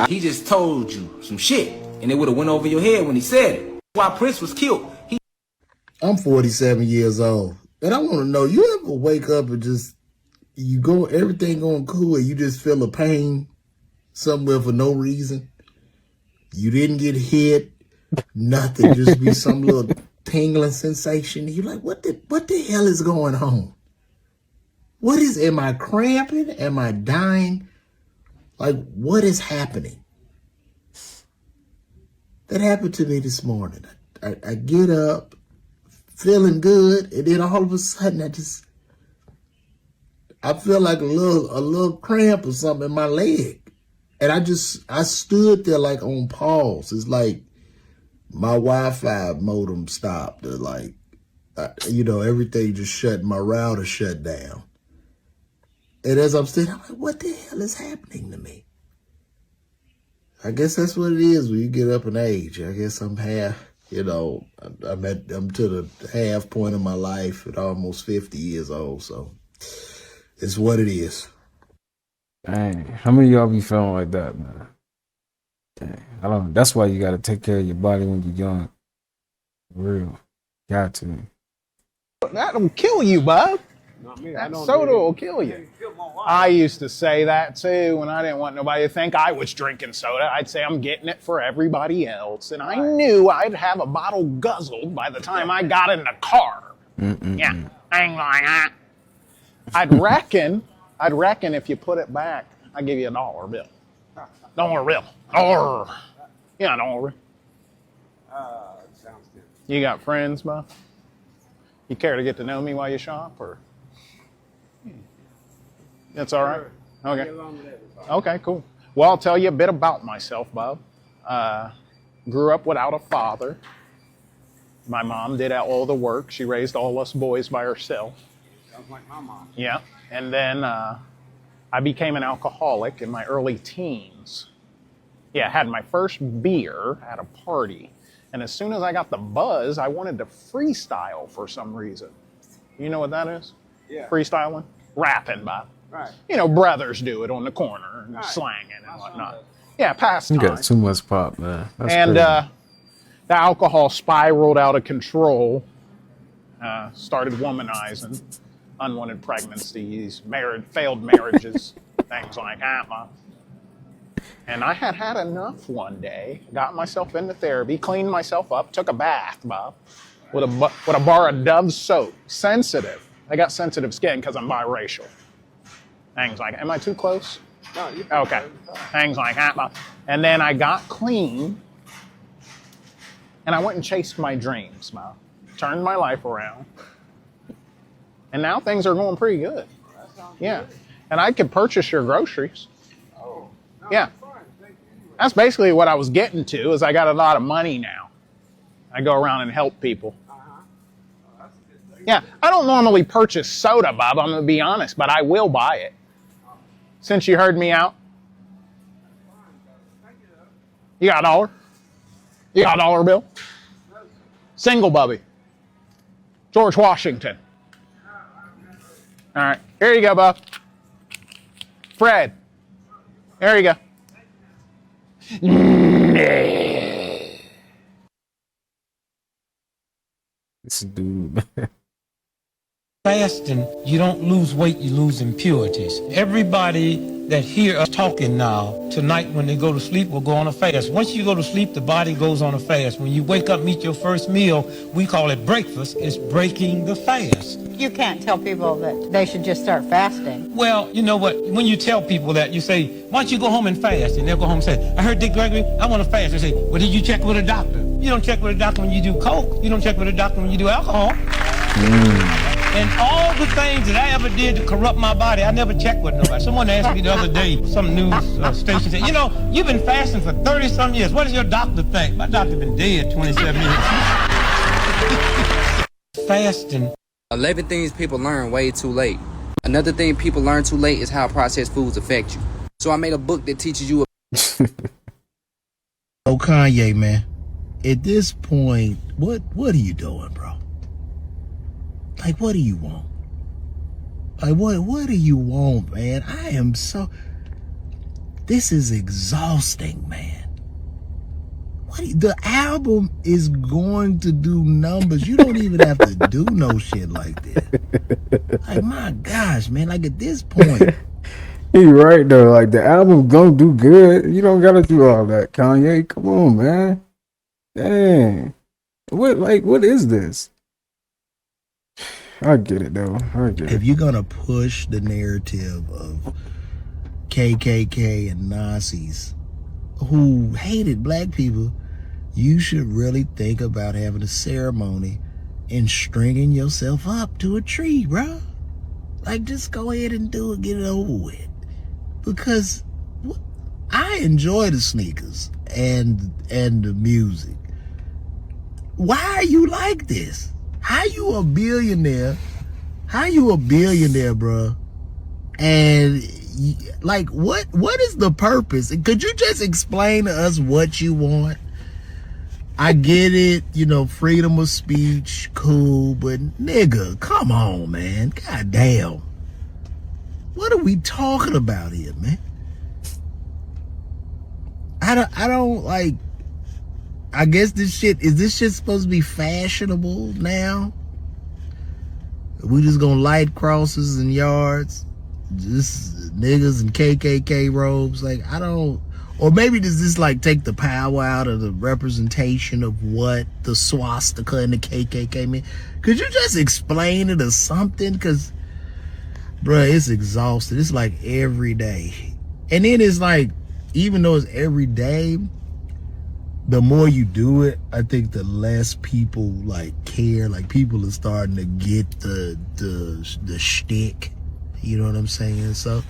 He just told you some shit, and it would have went over your head when he said it. Why Prince was killed. I'm 47 years old, and I want to know, you ever wake up and just, everything going cool, and you just feel a pain somewhere for no reason? You didn't get hit. Nothing, just be some little tingling sensation. You're like, what the hell is going on? Am I cramping? Am I dying? Like, what is happening? That happened to me this morning. I get up, feeling good, and then all of a sudden I feel like a little cramp or something in my leg. And I stood there like on pause. It's like my Wi-Fi modem stopped. Everything just shut. My router shut down. And as I'm sitting, I'm like, what the hell is happening to me? I guess that's what it is when you get up in age. I guess I'm I'm to the half point of my life at almost 50 years old. So it's what it is. Dang, how many of y'all be feeling like that, man? Dang, I don't know. That's why you gotta take care of your body when you're young. For real. Got to. That don't kill you, Bob. That soda will kill you. I used to say that too when I didn't want nobody to think I was drinking soda. I'd say I'm getting it for everybody else. And I knew I'd have a bottle guzzled by the time I got in the car. Yeah, ain't like that. I'd reckon if you put it back, I'd give you $1 bill. $1 bill. $1. Yeah, $1. Sounds good. You got friends, Buff? You care to get to know me while you shop, or? That's all right? Okay. Okay, cool. Well, I'll tell you a bit about myself, Bob. Grew up without a father. My mom did all the work. She raised all us boys by herself. Sounds like my mom. Yeah. And then I became an alcoholic in my early teens. Yeah, I had my first beer at a party. And as soon as I got the buzz, I wanted to freestyle for some reason. You know what that is? Yeah. Freestyling? Rapping, Bob. Right. You know, brothers do it on the corner and slanging and whatnot. Yeah, pastime. You got too much pop, man. That's And crazy. the alcohol spiraled out of control. Started womanizing, unwanted pregnancies, failed marriages, things like that, Bob. And I had had enough one day. Got myself into therapy, cleaned myself up, took a bath, Bob, with a bar of Dove soap. Sensitive. I got sensitive skin because I'm biracial. Things like, am I too close? No, you Okay. Things like that, Bob. And then I got clean, and I went and chased my dreams, Bob. Turned my life around. And now things are going pretty good. Yeah. And I could purchase your groceries. Yeah. That's basically what I was getting to, is I got a lot of money now. I go around and help people. Yeah, I don't normally purchase soda, Bob, I'm going to be honest, but I will buy it. Since you heard me out. You got $1? You got $1 bill? Single Bubby. George Washington. All right, here you go, Bob. Fred. There you go. This dude. Fasting, you don't lose weight, you lose impurities. Everybody that hear us talking now, tonight when they go to sleep, will go on a fast. Once you go to sleep, the body goes on a fast. When you wake up, eat your first meal, we call it breakfast. It's breaking the fast. You can't tell people that they should just start fasting. Well, you know what? When you tell people that, you say, why don't you go home and fast? And they'll go home and say, I heard Dick Gregory, I want to fast. They say, well, did you check with a doctor? You don't check with a doctor when you do coke. You don't check with a doctor when you do alcohol. And all the things that I ever did to corrupt my body, I never checked with nobody. Someone asked me the other day, some news station said, you know, you've been fasting for 30-some years. What does your doctor think? My doctor been dead 27 years. Fasting. 11 things people learn way too late. Another thing people learn too late is how processed foods affect you. So I made a book that teaches you. Oh, Kanye, man. At this point, what are you doing, bro? Like, what do you want? Like, what do you want, man? This is exhausting, man. The album is going to do numbers. You don't even have to do no shit like that. Like, my gosh, man, like at this point. He right though, like the album gonna do good. You don't gotta do all that, Kanye. Come on, man. Dang. What is this? I get it though. I get it. If you're gonna push the narrative of KKK and Nazis who hated black people, you should really think about having a ceremony and stringing yourself up to a tree, bro. Like, just go ahead and do it, get it over with. Because I enjoy the sneakers and the music. Why are you like this? How you a billionaire? How you a billionaire, bro? And like, what is the purpose? Could you just explain to us what you want? I get it, you know, freedom of speech, cool, but nigga, come on, man. God damn. What are we talking about here, man? I don't like, I guess is this shit supposed to be fashionable now? We just gonna light crosses in yards, just niggas in KKK robes. Like, I don't, or maybe does this like take the power out of the representation of what the swastika and the KKK mean? Could you just explain it or something? Cause, bruh, it's exhausted. It's like every day. And then it's like, even though it's every day, the more you do it, I think the less people like care. Like, people are starting to get the shtick. You know what I'm saying? So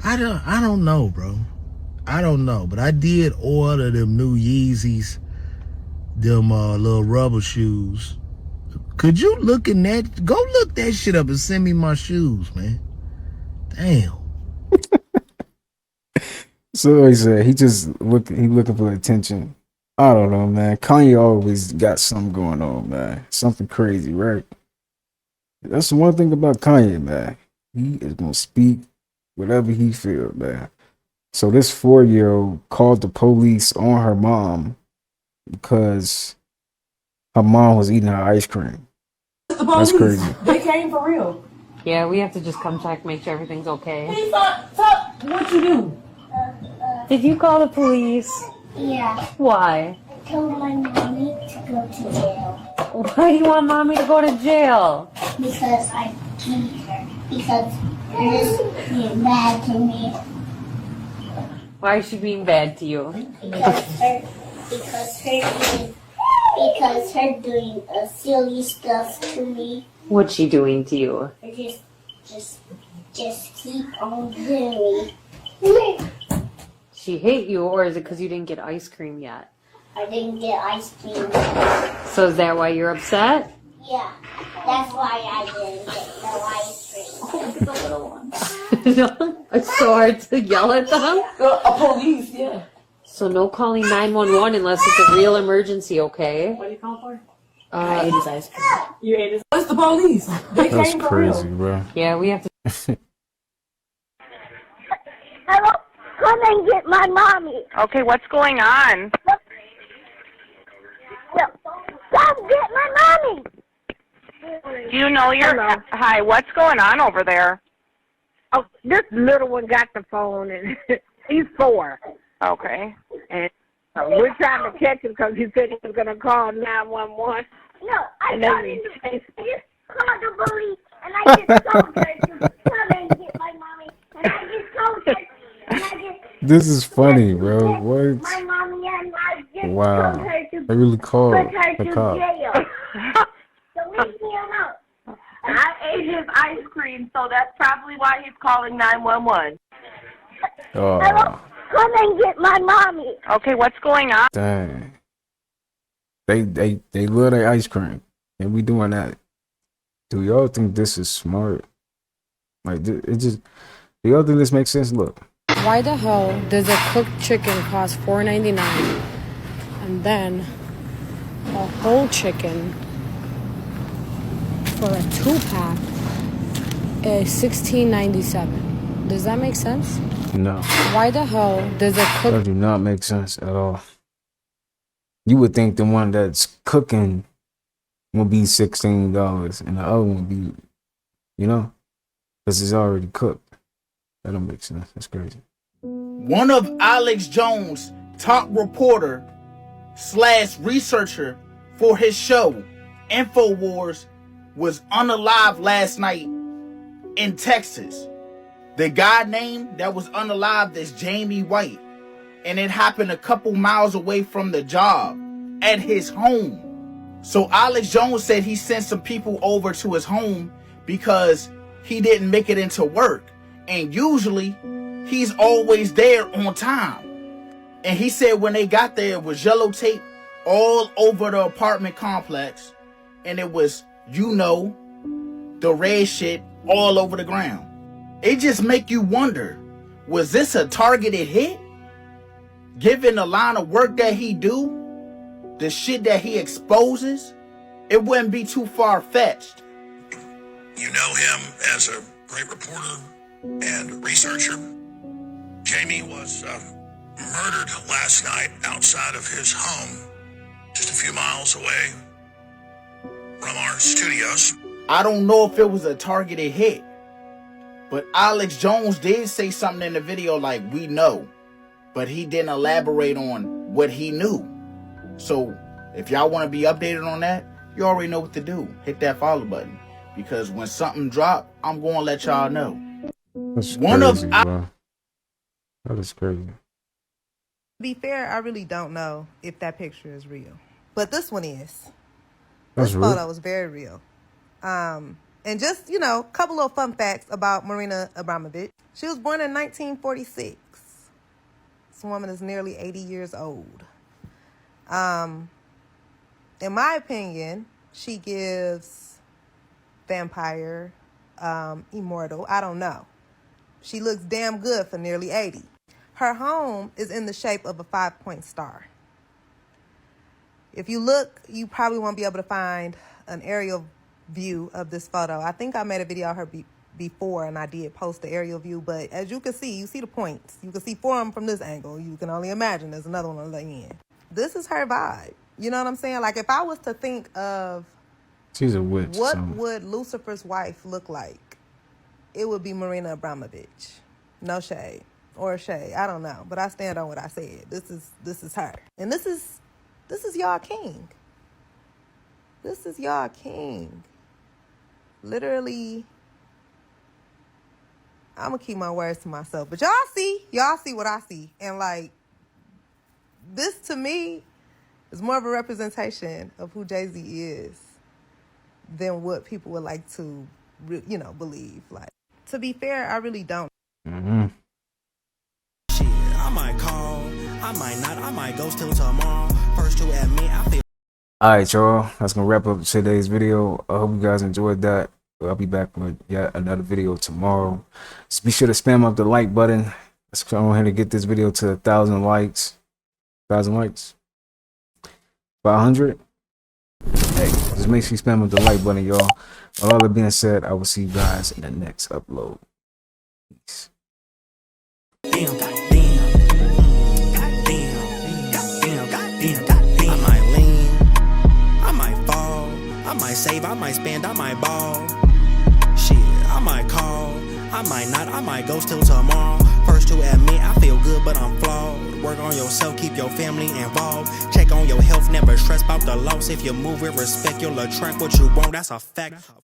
I don't know, bro. I don't know. But I did order them new Yeezys, them little rubber shoes. Could you look in that? Go look that shit up and send me my shoes, man. Damn. So he said he looking for attention. I don't know, man. Kanye always got something going on, man. Something crazy, right? That's the one thing about Kanye, man. He is gonna speak whatever he feels, man. So this 4-year-old called the police on her mom because her mom was eating her ice cream. That's crazy. They came for real. Yeah, we have to just come check, make sure everything's okay. He thought, what you do? Did you call the police? Yeah. Why? I told my mommy to go to jail. Why do you want mommy to go to jail? Because I beat her. Because this is bad to me. Why is she being bad to you? Because her doing silly stuff to me. What's she doing to you? Just keep on doing. She hate you, or is it because you didn't get ice cream yet? I didn't get ice cream. So is that why you're upset? Yeah, that's why I didn't get no ice cream. The little one. No, it's so hard to yell at them. A police, yeah. So no calling 911 unless it's a real emergency, okay? What do you call for? I ate his ice cream. You ate his. What's the police? They That's came for crazy, real. bro. Yeah, we have to. Hello, come and get my mommy. Okay, what's going on? Come get my mommy. Do you know your... Hello. Hi, what's going on over there? Oh, this little one got the phone, and he's 4. Okay. And we're trying to catch him because he said he was going to call 911. No, I got him to call the police, and I just told her to come and get my mommy, and I just told her, and I just... This is funny, bro. What? My mommy and I just Wow. told her to They really called put her the to cop. jail. So leave me alone. I ate his ice cream, so that's probably why he's calling 911. Oh, Come and get my mommy. Okay, what's going on? dang. They love their ice cream, and we doing that. Do y'all think this is smart? Like, it just, do y'all think this makes sense? Look. Why the hell does a cooked chicken cost $4.99 and then a whole chicken for a 2-pack is $16.97? Does that make sense? No. Why the hell does a That cook do not make sense at all. You would think the one that's cooking will be $16 and the other one would be, you know, because it's already cooked. That don't make sense. That's crazy. One of Alex Jones' top reporter / researcher for his show, Infowars, was unalive last night in Texas. The guy named that was unalived is Jamie White, and it happened a couple miles away from the job at his home. So Alex Jones said he sent some people over to his home because he didn't make it into work, and usually he's always there on time. And he said when they got there, it was yellow tape all over the apartment complex, and it was, you know, the red shit all over the ground. It just make you wonder, was this a targeted hit? Given the line of work that he do, the shit that he exposes, it wouldn't be too far-fetched. You know him as a great reporter and researcher. Jamie was murdered last night outside of his home, just a few miles away from our studios. I don't know if it was a targeted hit, but Alex Jones did say something in the video like, we know, but he didn't elaborate on what he knew. So if y'all want to be updated on that, you already know what to do. Hit that follow button, because when something drop, I'm going to let y'all know. That's crazy, bro. That is crazy. To be fair, I really don't know if that picture is real, but this one is. That's this real. photo is very real. And just, you know, a couple of fun facts about Marina Abramovich. She was born in 1946. This woman is nearly 80 years old. In my opinion, she gives vampire, immortal, I don't know. She looks damn good for nearly 80. Her home is in the shape of a 5-point star. If you look, you probably won't be able to find an aerial view of this photo. I think I made a video of her before, and I did post the aerial view, but as you can see, you see the points. You can see 4 of them from this angle. You can only imagine there's another one on the end. This is her vibe. You know what I'm saying? Like, if I was to think of she's a witch. What would Lucifer's wife look like? It would be Marina Abramovich. No shade. Or shade. I don't know. But I stand on what I said. This is her. And this is y'all king. This is y'all king. Literally, I'm gonna keep my words to myself. But y'all see what I see. And like, this to me is more of a representation of who Jay-Z is than what people would like to, you know, believe. Like, to be fair, I really don't. Mm-hmm. Shit, I might call, I might not, I might ghost till tomorrow. First to admit, I feel. Alright, y'all. That's gonna wrap up today's video. I hope you guys enjoyed that. I'll be back with yet another video tomorrow. Just be sure to spam up the like button. Let's go ahead and get this video to 1,000 likes. 1,000 likes. 500. Hey, just make sure you spam up the like button, y'all. With all that being said, I will see you guys in the next upload. Peace. Damn, goddamn. I might lean, I might fall, I might save, I might spend, I might ball. Shit, I might call, I might not, I might ghost till tomorrow. First to admit, I feel good, but I'm flawed. Work on yourself, keep your family involved. Check on your health, never stress about the loss. If you move with respect, you'll attract what you want, that's a fact.